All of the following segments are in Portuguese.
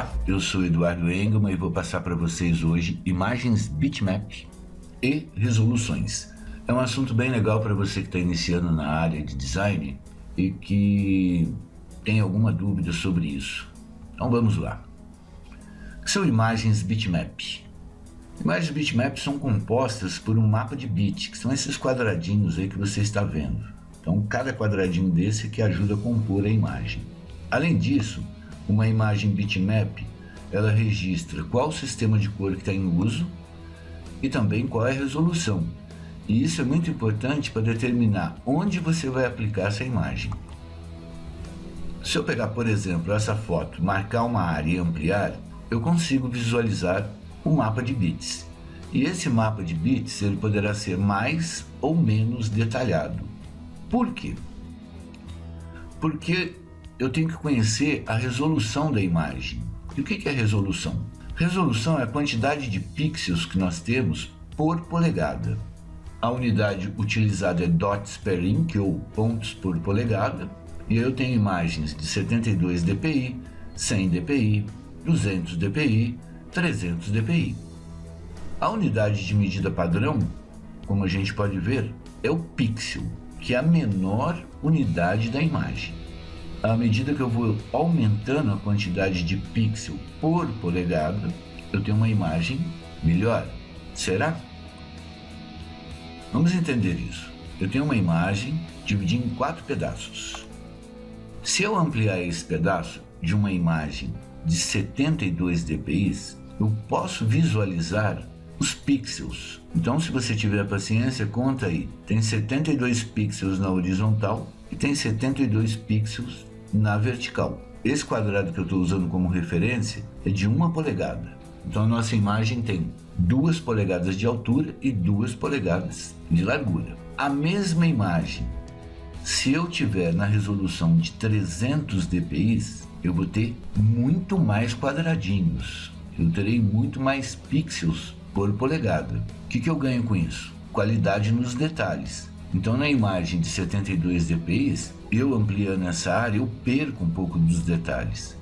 Olá, eu sou Eduardo Engelmann e vou passar para vocês hoje imagens bitmap e resoluções. É um assunto bem legal para você que está iniciando na área de design e que tem alguma dúvida sobre isso. Então vamos lá. O que são imagens bitmap? Imagens bitmap são compostas por um mapa de bit, que são esses quadradinhos aí que você está vendo. Então cada quadradinho desse que ajuda a compor a imagem. Além disso, uma imagem bitmap, ela registra qual sistema de cor que está em uso e também qual é a resolução. E isso é muito importante para determinar onde você vai aplicar essa imagem. Se eu pegar, por exemplo, essa foto, marcar uma área e ampliar, eu consigo visualizar um mapa de bits. E esse mapa de bits ele poderá ser mais ou menos detalhado. Por quê? Porque eu tenho que conhecer a resolução da imagem. E o que é resolução? Resolução é a quantidade de pixels que nós temos por polegada. A unidade utilizada é dots per inch, ou pontos por polegada. E eu tenho imagens de 72 dpi, 100 dpi, 200 dpi, 300 dpi. A unidade de medida padrão, como a gente pode ver, é o pixel, que é a menor unidade da imagem. À medida que eu vou aumentando a quantidade de pixel por polegada, eu tenho uma imagem melhor. Será? Vamos entender isso. Eu tenho uma imagem dividida em 4 pedaços. Se eu ampliar esse pedaço de uma imagem de 72 dpi, eu posso visualizar os pixels. Então, se você tiver paciência, conta aí. Tem 72 pixels na horizontal e tem 72 pixels na vertical. Esse quadrado que eu estou usando como referência é de 1 polegada. Então a nossa imagem tem 2 polegadas de altura e 2 polegadas de largura. A mesma imagem, se eu tiver na resolução de 300 dpi, eu vou ter muito mais quadradinhos. Eu terei muito mais pixels por polegada. O que eu ganho com isso? Qualidade nos detalhes. Então na imagem de 72 dpi, eu ampliando essa área, eu perco um pouco dos detalhes.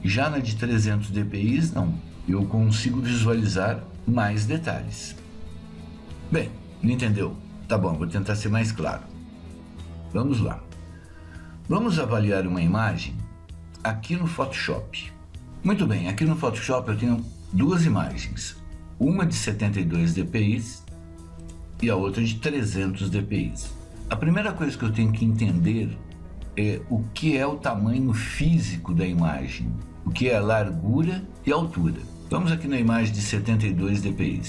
Já na de 300 dpi, não. Eu consigo visualizar mais detalhes. Bem, não entendeu? Tá bom, vou tentar ser mais claro. Vamos lá. Vamos avaliar uma imagem aqui no Photoshop. Muito bem, aqui no Photoshop eu tenho 2 imagens. Uma de 72 dpi e a outra de 300 dpi. A primeira coisa que eu tenho que entender é o que é o tamanho físico da imagem, o que é a largura e a altura. Vamos aqui na imagem de 72 dpi.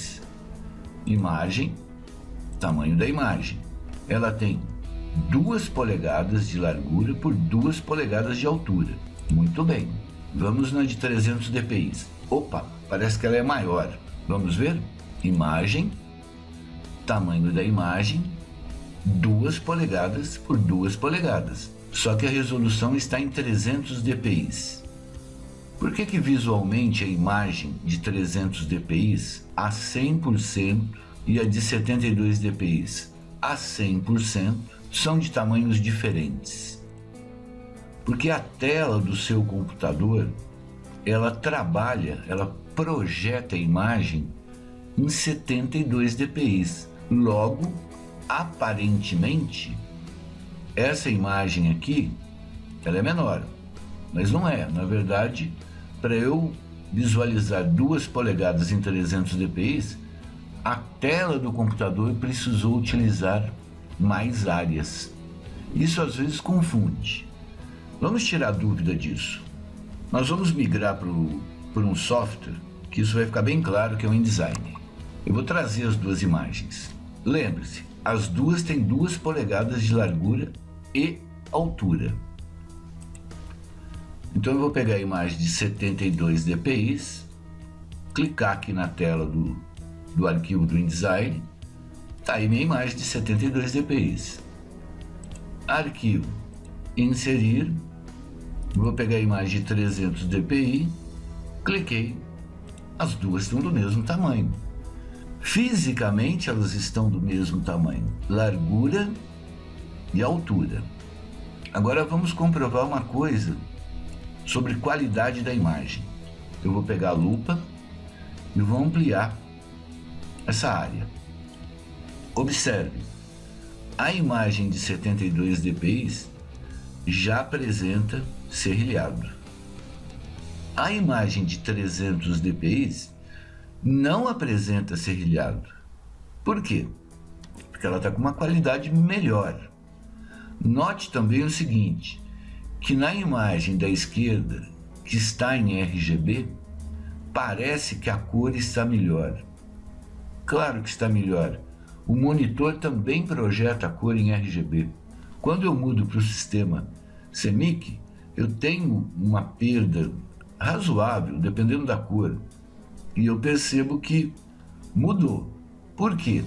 Imagem, tamanho da imagem. Ela tem 2 polegadas de largura por 2 polegadas de altura. Muito bem. Vamos na de 300 dpi. Opa, parece que ela é maior. Vamos ver? Imagem, tamanho da imagem, 2 polegadas por 2 polegadas. Só que a resolução está em 300 dpi. Por que visualmente a imagem de 300 dpi a 100% e a de 72 dpi a 100% são de tamanhos diferentes? Porque a tela do seu computador, ela trabalha, ela projeta a imagem em 72 dpi. Logo, aparentemente, essa imagem aqui, ela é menor, mas não é. Na verdade, para eu visualizar 2 polegadas em 300 dpi, a tela do computador precisou utilizar mais áreas. Isso às vezes confunde. Vamos tirar dúvida disso. Nós vamos migrar por um software, que isso vai ficar bem claro que é o InDesign. Eu vou trazer as 2 imagens. Lembre-se, as duas têm 2 polegadas de largura e altura. Então eu vou pegar a imagem de 72 dpi, clicar aqui na tela do arquivo do InDesign, tá aí minha imagem de 72 dpi. Arquivo, inserir, vou pegar a imagem de 300 dpi, cliquei, as duas estão do mesmo tamanho. Fisicamente elas estão do mesmo tamanho, largura e altura. Agora vamos comprovar uma coisa sobre qualidade da imagem. eu vou pegar a lupa e vou ampliar essa área. Observe, a imagem de 72 dpi já apresenta serrilhado. A imagem de 300 dpi não apresenta serrilhado. Por quê? Porque ela está com uma qualidade melhor. Note também o seguinte, que na imagem da esquerda, que está em RGB, parece que a cor está melhor. Claro que está melhor. O monitor também projeta a cor em RGB. Quando eu mudo para o sistema CMYK, eu tenho uma perda razoável, dependendo da cor. E eu percebo que mudou. Por quê?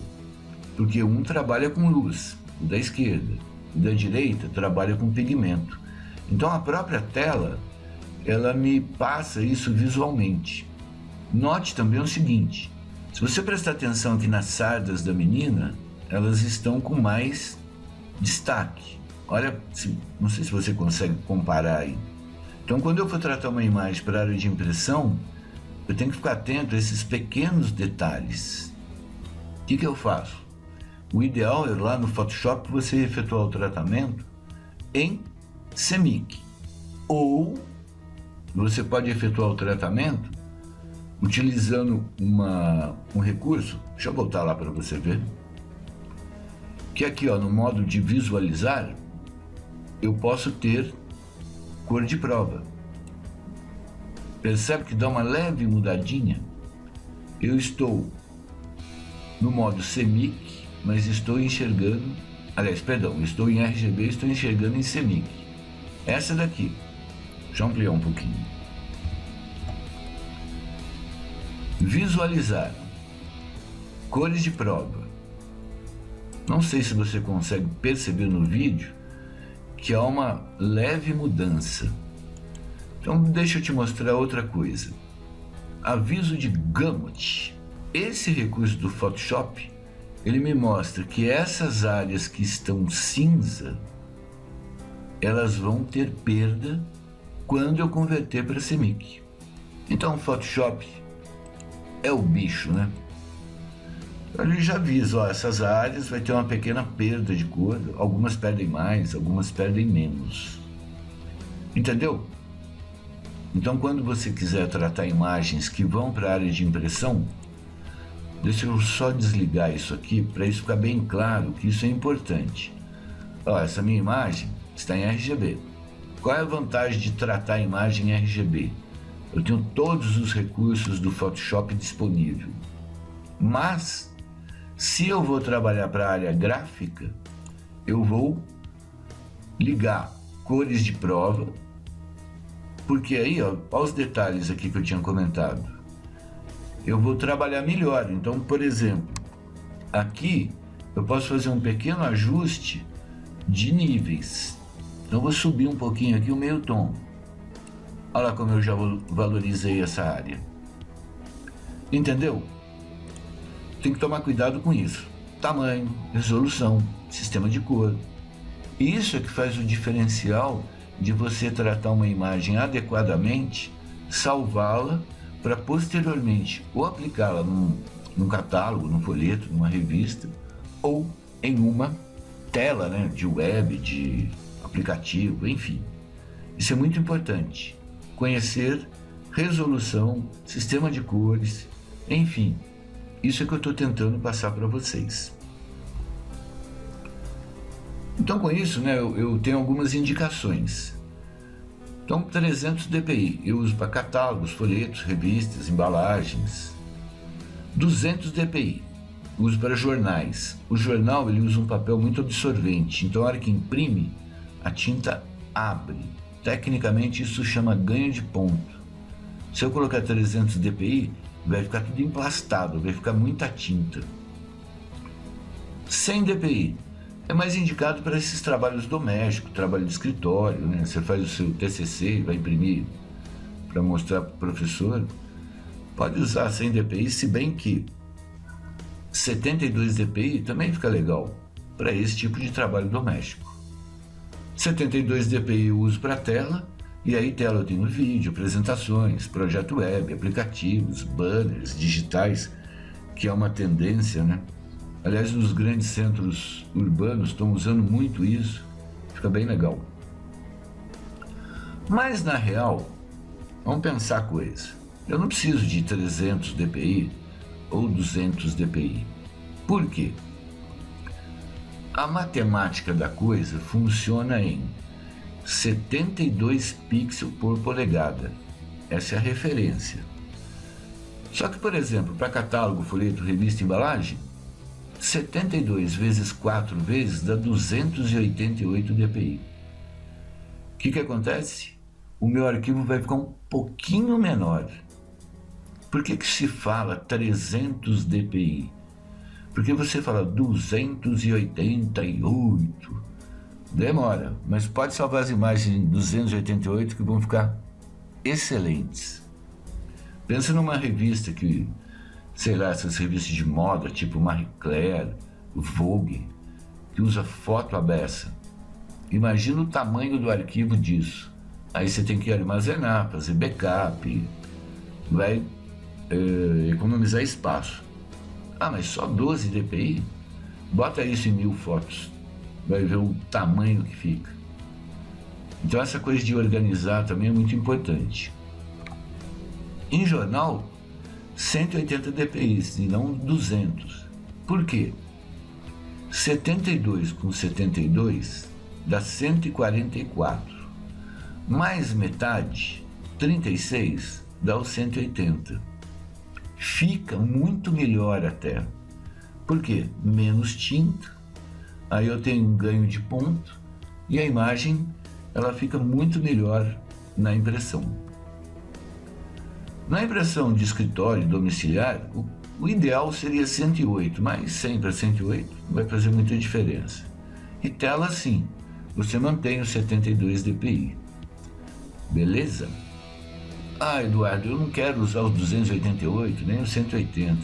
Porque um trabalha com luz, o da esquerda, o da direita trabalha com pigmento. Então a própria tela, ela me passa isso visualmente. Note também o seguinte, se você prestar atenção aqui nas sardas da menina, elas estão com mais destaque. Olha, não sei se você consegue comparar aí. Então quando eu for tratar uma imagem para a área de impressão, eu tenho que ficar atento a esses pequenos detalhes. O que eu faço? O ideal é lá no Photoshop você efetuar o tratamento em CMYK. Ou você pode efetuar o tratamento utilizando um recurso, deixa eu voltar lá para você ver, que aqui ó, no modo de visualizar, eu posso ter cor de prova. Percebe que dá uma leve mudadinha? Eu estou no modo CMYK, mas estou enxergando, estou em RGB, estou enxergando em CMYK. Essa daqui, deixa eu ampliar um pouquinho. Visualizar, cores de prova. Não sei se você consegue perceber no vídeo que há uma leve mudança. Então deixa eu te mostrar outra coisa. Aviso de Gamut. Esse recurso do Photoshop, ele me mostra que essas áreas que estão cinza, elas vão ter perda quando eu converter para CMYK. Então o Photoshop é o bicho, né? Ele já avisa, ó, essas áreas vai ter uma pequena perda de cor, algumas perdem mais, algumas perdem menos. Entendeu? Então quando você quiser tratar imagens que vão para a área de impressão, deixa eu só desligar isso aqui para isso ficar bem claro que isso é importante. Ó, essa minha imagem está em RGB. Qual é a vantagem de tratar a imagem em RGB? Eu tenho todos os recursos do Photoshop disponível. Mas, se eu vou trabalhar para a área gráfica, eu vou ligar cores de prova, porque aí, ó, olha os detalhes aqui que eu tinha comentado. Eu vou trabalhar melhor. Então, por exemplo, aqui eu posso fazer um pequeno ajuste de níveis. Então, eu vou subir um pouquinho aqui o meio tom. Olha lá como eu já valorizei essa área. Entendeu? Tem que tomar cuidado com isso. Tamanho, resolução, sistema de cor. Isso é que faz o diferencial de você tratar uma imagem adequadamente, salvá-la para posteriormente ou aplicá-la num catálogo, num folheto, numa revista ou em uma tela, né, de web, de aplicativo, enfim. Isso é muito importante. Conhecer resolução, sistema de cores, enfim. Isso é que eu estou tentando passar para vocês. Então com isso, né, eu tenho algumas indicações. Então 300 dpi eu uso para catálogos, folhetos, revistas, embalagens. 200 dpi uso para jornais. O jornal ele usa um papel muito absorvente, então a hora que imprime, a tinta abre. Tecnicamente isso chama ganho de ponto. Se eu colocar 300 dpi, vai ficar tudo emplastado, vai ficar muita tinta. 100 dpi é mais indicado para esses trabalhos domésticos, trabalho de escritório, né? Você faz o seu TCC e vai imprimir para mostrar para o professor. Pode usar 100 dpi, se bem que 72 dpi também fica legal para esse tipo de trabalho doméstico. 72 dpi eu uso para tela, E aí tela eu tenho vídeo, apresentações, projeto web, aplicativos, banners digitais, que é uma tendência, né? Aliás, nos grandes centros urbanos estão usando muito isso, fica bem legal. Mas na real, vamos pensar a coisa. Eu não preciso de 300 dpi ou 200 dpi. Por quê? A matemática da coisa funciona em 72 pixels por polegada. Essa é a referência. Só que, por exemplo, para catálogo, folheto, revista e embalagem, 72 vezes 4 vezes dá 288 dpi. O que acontece? O meu arquivo vai ficar um pouquinho menor. Por que se fala 300 dpi? Porque você fala 288. Demora, mas pode salvar as imagens em 288 que vão ficar excelentes. Pensa numa revista que, sei lá, essas revistas de moda, tipo Marie Claire, Vogue, que usa foto à beça. Imagina o tamanho do arquivo disso. Aí você tem que armazenar, fazer backup, vai economizar espaço. Ah, mas só 12 dpi? Bota isso em 1000 fotos, vai ver o tamanho que fica. Então essa coisa de organizar também é muito importante. Em jornal, 180 dpi e não 200. Por quê? 72 com 72 dá 144. Mais metade, 36, dá o 180. Fica muito melhor até. Por quê? Menos tinta, aí eu tenho um ganho de ponto e a imagem ela fica muito melhor na impressão. Na impressão de escritório domiciliar, o ideal seria 108, mas 100 para 108 não vai fazer muita diferença. E tela sim, você mantém os 72 dpi. Beleza? Ah, Eduardo, eu não quero usar os 288, nem os 180.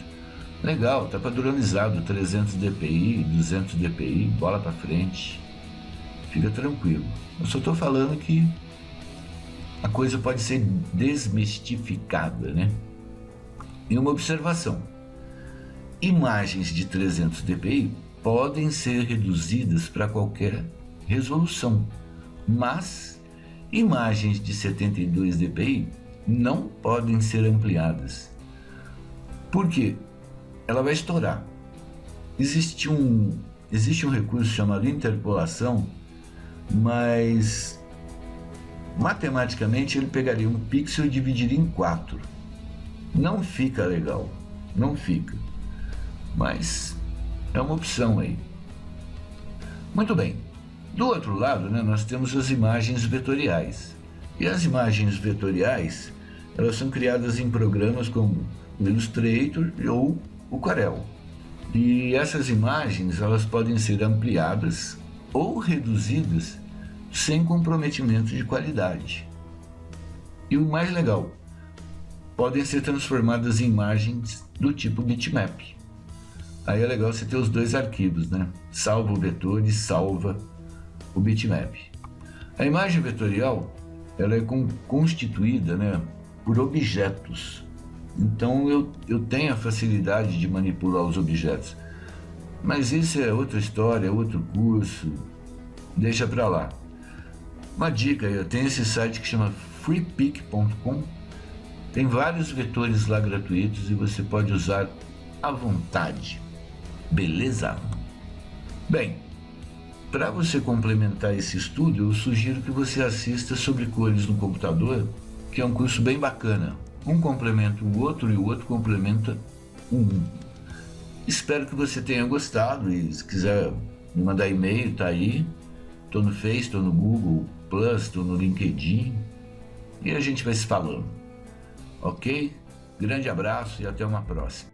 Legal, tá padronizado, 300 dpi, 200 dpi, bola pra frente. Fica tranquilo. Eu só tô falando que a coisa pode ser desmistificada, né? E uma observação. Imagens de 300 dpi podem ser reduzidas para qualquer resolução, mas imagens de 72 dpi não podem ser ampliadas. Por quê? Ela vai estourar. Existe um recurso chamado interpolação, mas matematicamente ele pegaria um pixel e dividiria em 4. Não fica legal, não fica. Mas é uma opção aí. Muito bem. Do outro lado, né, nós temos as imagens vetoriais. E as imagens vetoriais, elas são criadas em programas como o Illustrator ou o Corel. E essas imagens, elas podem ser ampliadas ou reduzidas sem comprometimento de qualidade. E o mais legal, podem ser transformadas em imagens do tipo bitmap. Aí é legal você ter os dois arquivos, né? Salva o vetor e salva o bitmap. A imagem vetorial, ela é constituída, né, por objetos. Então eu tenho a facilidade de manipular os objetos. Mas isso é outra história, outro curso, deixa pra lá. Uma dica, eu tenho esse site que chama freepik.com. Tem vários vetores lá gratuitos e você pode usar à vontade. Beleza? Bem, para você complementar esse estudo, eu sugiro que você assista sobre cores no computador, que é um curso bem bacana. Um complementa o outro e o outro complementa um. Espero que você tenha gostado e se quiser me mandar e-mail, tá aí. Tô no Face, tô no Google Plus, tô no LinkedIn e a gente vai se falando. Ok? Grande abraço e até uma próxima.